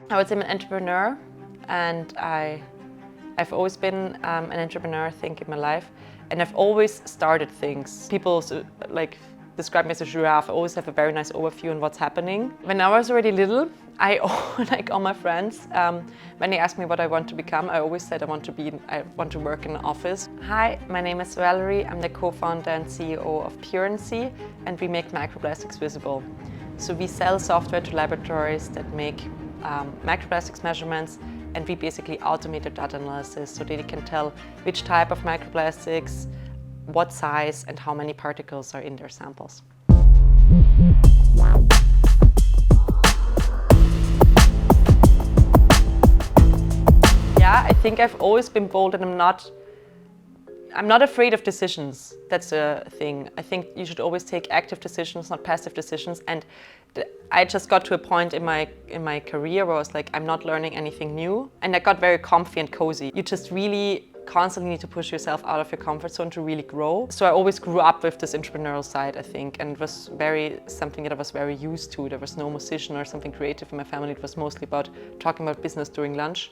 I would say I'm an entrepreneur, and I've always been an entrepreneur, I think, in my life, and I've always started things. People like describe me as a giraffe. I always have a very nice overview on what's happening. When I was already little, like all my friends, when they asked me what I want to become, I always said I want to work in an office. Hi, my name is Valerie. I'm the co-founder and CEO of Purency, and we make microplastics visible. So we sell software to laboratories that make microplastics measurements, and we basically automate the data analysis so that they can tell which type of microplastics, what size, and how many particles are in their samples. Yeah, I think I've always been bold, and I'm not afraid of decisions. That's a thing. I think you should always take active decisions, not passive decisions. And I just got to a point in my career where I was like, I'm not learning anything new. And I got very comfy and cozy. You just really constantly need to push yourself out of your comfort zone to really grow. So I always grew up with this entrepreneurial side, I think, and it was something that I was very used to. There was no musician or something creative in my family. It was mostly about talking about business during lunch.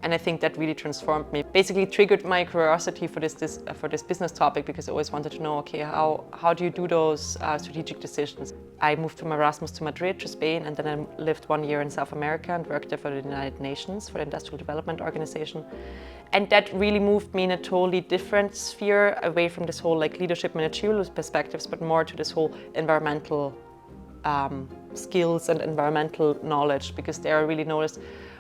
And I think that really transformed me. Basically triggered my curiosity for this business topic, because I always wanted to know, okay, how do you do those strategic decisions? I moved from Erasmus to Madrid, to Spain, and then I lived 1 year in South America and worked there for the United Nations, for the Industrial Development Organization. And that really moved me in a totally different sphere, away from this whole like leadership managerial perspectives, but more to this whole environmental skills and environmental knowledge, because there I really noticed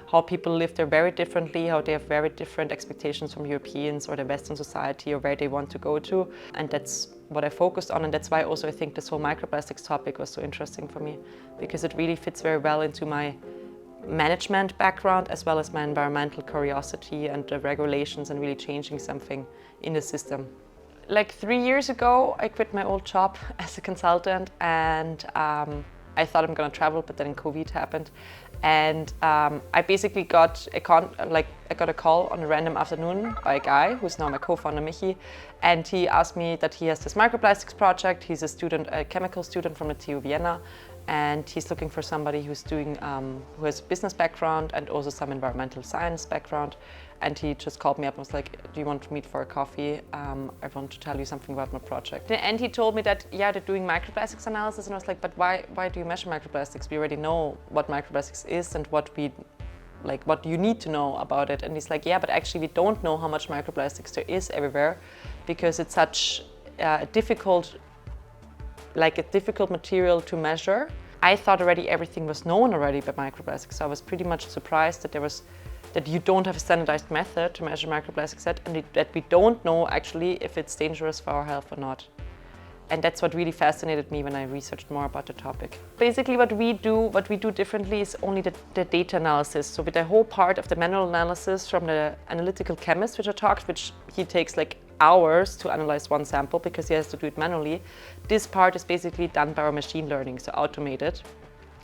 how people live there very differently, how they have very different expectations from Europeans or the Western society or where they want to go to. And that's what I focused on, and that's why also I think this whole microplastics topic was so interesting for me, because it really fits very well into my management background as well as my environmental curiosity and the regulations and really changing something in the system. Like 3 years ago, I quit my old job as a consultant, and I thought I'm gonna travel, but then COVID happened. And I basically got a call on a random afternoon by a guy who's now my co-founder, Michi, and he asked me that he has this microplastics project. He's a chemical student from the TU Vienna, and he's looking for somebody who has a business background and also some environmental science background. And he just called me up and was like, do you want to meet for a coffee? I want to tell you something about my project. And he told me that, yeah, they're doing microplastics analysis. And I was like, but why do you measure microplastics? We already know what microplastics is and what do you need to know about it? And he's like, yeah, but actually we don't know how much microplastics there is everywhere, because it's such a difficult material to measure. I thought already everything was known already by microplastics. So I was pretty much surprised that you don't have a standardized method to measure microplastics yet, and that we don't know actually if it's dangerous for our health or not. And that's what really fascinated me when I researched more about the topic. Basically what we do differently is only the data analysis. So with the whole part of the manual analysis from the analytical chemist, which he takes like hours to analyze one sample because he has to do it manually. This part is basically done by our machine learning, so automated.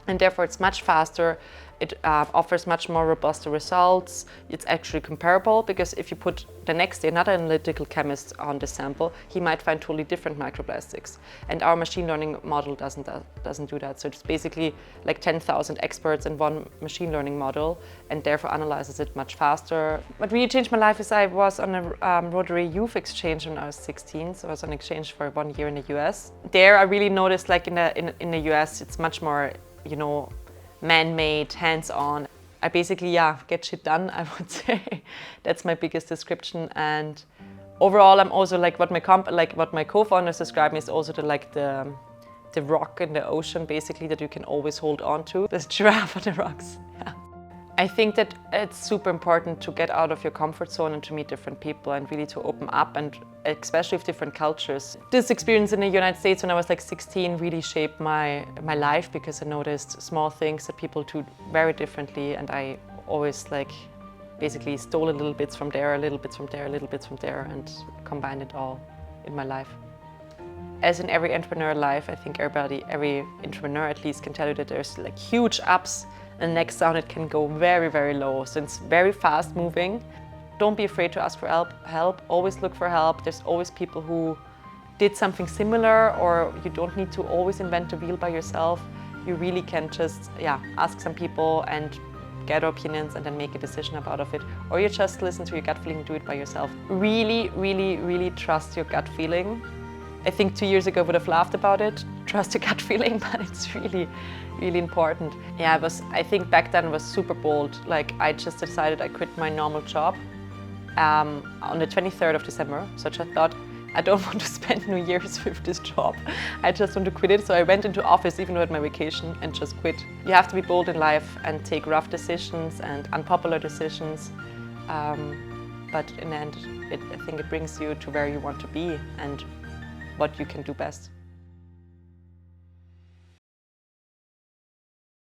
And therefore it's much faster, it offers much more robust results. It's actually comparable, because if you put the next day another analytical chemist on the sample, he might find totally different microplastics. And our machine learning model doesn't do that. So it's basically like 10,000 experts in one machine learning model, and therefore analyzes it much faster. What really changed my life is I was on a Rotary Youth Exchange when I was 16. So I was on exchange for 1 year in the US. There I really noticed, like in the US, it's much more, man-made, hands-on. I basically, get shit done, I would say. That's my biggest description. And overall, I'm also like what my co-founders describe me is also the rock in the ocean, basically, that you can always hold on to. This giraffe on the rocks. Yeah. I think that it's super important to get out of your comfort zone and to meet different people and really to open up, and especially with different cultures. This experience in the United States when I was like 16 really shaped my life, because I noticed small things that people do very differently, and I always basically stole a little bits from there, a little bits from there, a little bits from there, and combined it all in my life. As in every entrepreneur life, I think every entrepreneur at least can tell you that there's like huge ups, and next down it can go very, very low. So it's very fast moving. Don't be afraid to ask for help. Always look for help. There's always people who did something similar, or you don't need to always invent the wheel by yourself. You really can just ask some people and gather opinions and then make a decision about it, or you just listen to your gut feeling and do it by yourself. Really, really, really trust your gut feeling. I think 2 years ago I would have laughed about it, trust your gut feeling, but it's really, really important. Yeah, I think back then it was super bold. Like, I just decided I quit my normal job on the 23rd of December. So I just thought, I don't want to spend New Year's with this job. I just want to quit it. So I went into office even at my vacation and just quit. You have to be bold in life and take rough decisions and unpopular decisions. But in the end, I think it brings you to where you want to be and what you can do best.